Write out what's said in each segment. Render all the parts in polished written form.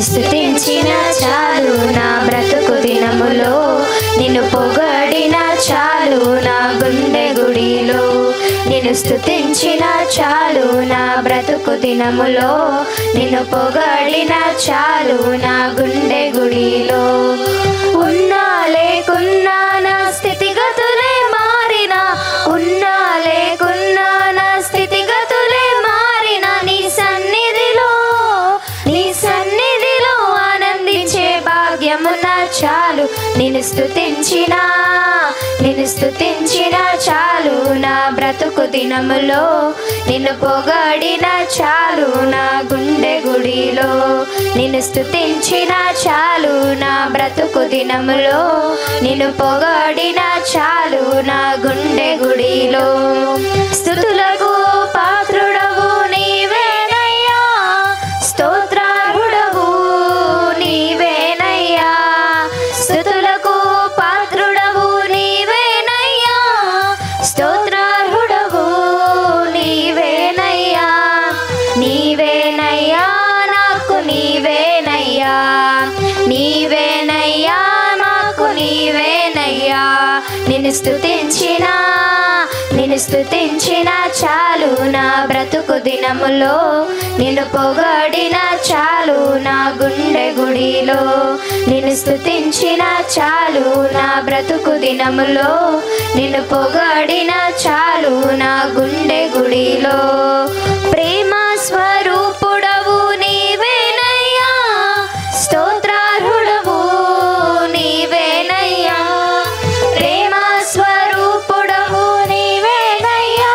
స్తుతించిన చాలు నా బ్రతుకు దినములో, నిన్ను పొగడిన చాలు నా గుండె గుడిలో. నిన్ను స్తుతించిన చాలు నా బ్రతుకు దినములో, నిన్ను పొగడిన చాలు నా గుండె గుడిలో. ఉన్నా లేకున్నా నా స్థితిగతులే మారినా, ఉన్నా లేకున్నా నా స్థితిగతులే మారినా, నీ సన్నిధిలో ఆనందించే భాగ్యమున్న చాలు. నిన్ను స్తుతించిన చాలు నా బ్రతుకు దినములో, నిన్ను పొగడిన చాలు నా గుండె గుడిలో. నిన్ను స్తుతించిన చాలు నా బ్రతుకు దినములో, నిన్ను పొగడిన చాలు నా గుండె గుడిలో. స్తుతులకు పాత్రుడవు నీవేనయ్యా, స్తోత్రార్హుడవు నీవేనయ్యా. స్తుతులకు పాత్రుడవు నీవేనయ్యా, స్తోత్రార్హుడవు నీవేనయ్యా. నీవేనయ్యా నాకు నీవేనయ్యా, నీవేనయ్యా నాకు నీవేనయ్యా. నిన్ను స్తుతించిన చాలు నా బ్రతుకు దినములో, నిన్ను పొగడిన చాలు నా గుండె గుడిలో. నిన్ను స్తుతించిన చాలు నా బ్రతుకు దినములో, నిన్ను పొగడిన చాలు నా గుండె గుడిలో. ప్రేమ స్వరూపుడవు నీవేనయ్యా, స్తోత్రార్హుడవు నీవేనయ్యా. ప్రేమ స్వరూపుడవు నీవేనయ్యా,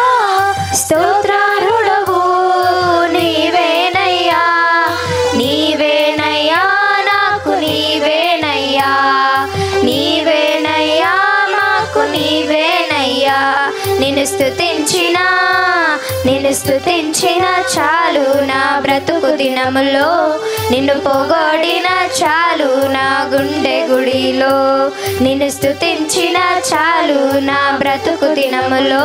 స్తోత్రార్హుడవు నీవేనయ్యా. నీవేనయ్యా నాకు నీవేనయ్యా, నీవేనయ్యా మాకు నీవేనయ్యా. నిన్ను స్తుతించిన చాలు నా బ్రతుకు దినములో, నిన్ను పొగడిన చాలు నా గుండె గుడిలో. నిన్ను స్తుతించిన చాలు నా బ్రతుకు దినములో,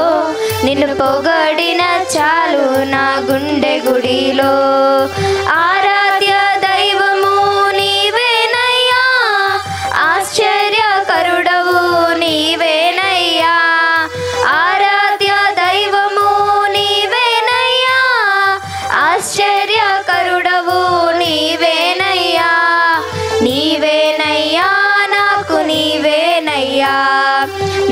నిన్ను పొగడిన చాలు నా గుండె గుడిలో. ఆరాధ్య దైవము నీవేనయ్యా, ఆశ్చర్యకరుడవు నీవేనయ్యా. ఆరాధ్య దైవము నీవేనయ్యా, ఆశ్చర్యకరుడవు నీవేనయ్యా. నీవేనయ్యా నాకు నీవేనయ్యా,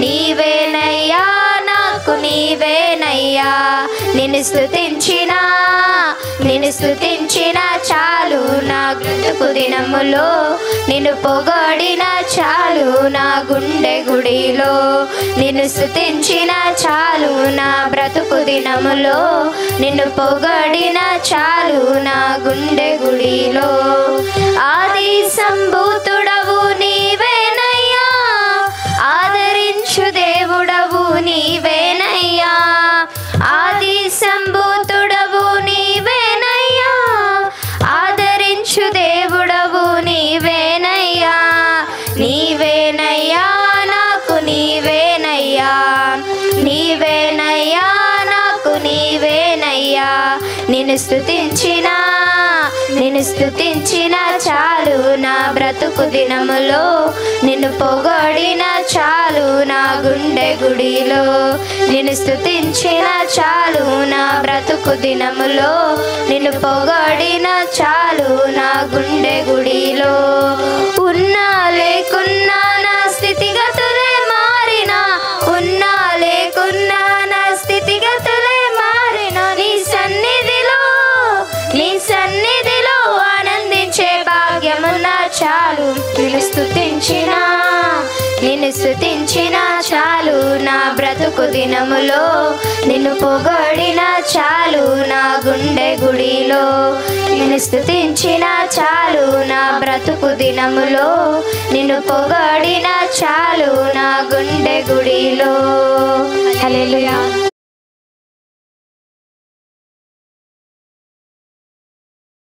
నీవేనయ్యా నాకు నీవేనయ్యా. నిన్ను స్తుతించిన చాలు నా బ్రతుకు దినములో, నిన్ను పొగడిన చాలు నా గుండె గుడిలో. నిన్ను స్తుతించిన చాలు నా బ్రతుకు దినములో, నిన్ను పొగడిన చాలు నా గుండె గుడిలో. ఆది సంభూతుడవు నీవేనయ్యా, ఆదరించు దేవుడవు నీవేనయ్యా. ఆది సంభూతుడవు నీవేనయ్యా, ఆదరించు దేవుడవు నీవేనయ్యా. నీవేనయ్యా నాకు నీవేనయ్యా, నీవేనయ్యా నాకు నీవేనయ్యా. నిన్ను స్తుతించిన చాలు నా బ్రతుకు దినములో, నిన్ను పొగడిన చాలు నా గుండె గుడిలో. నిన్ను స్తుతించిన చాలు నా బ్రతుకు దినములో, నిన్ను పొగడిన చాలు నా గుండె గుడిలో. ఉన్నా లేకున్నా నా స్థితిగతులే మారినా, ఉన్నా లేకున్నా నా స్థితిగతులే మారినా, నీ సన్నిధిలో ఆనందించే భాగ్యమున్న చాలు. నిన్ను స్తుతించిన చాలు నా బ్రతుకు దినములో, నిన్ను పొగడిన చాలు నా గుండె గుడిలో. నిన్ను స్తుతించిన చాలు నా బ్రతుకు దినములో, నిన్ను పొగడిన చాలు నా గుండె గుడిలో. హల్లెలూయా.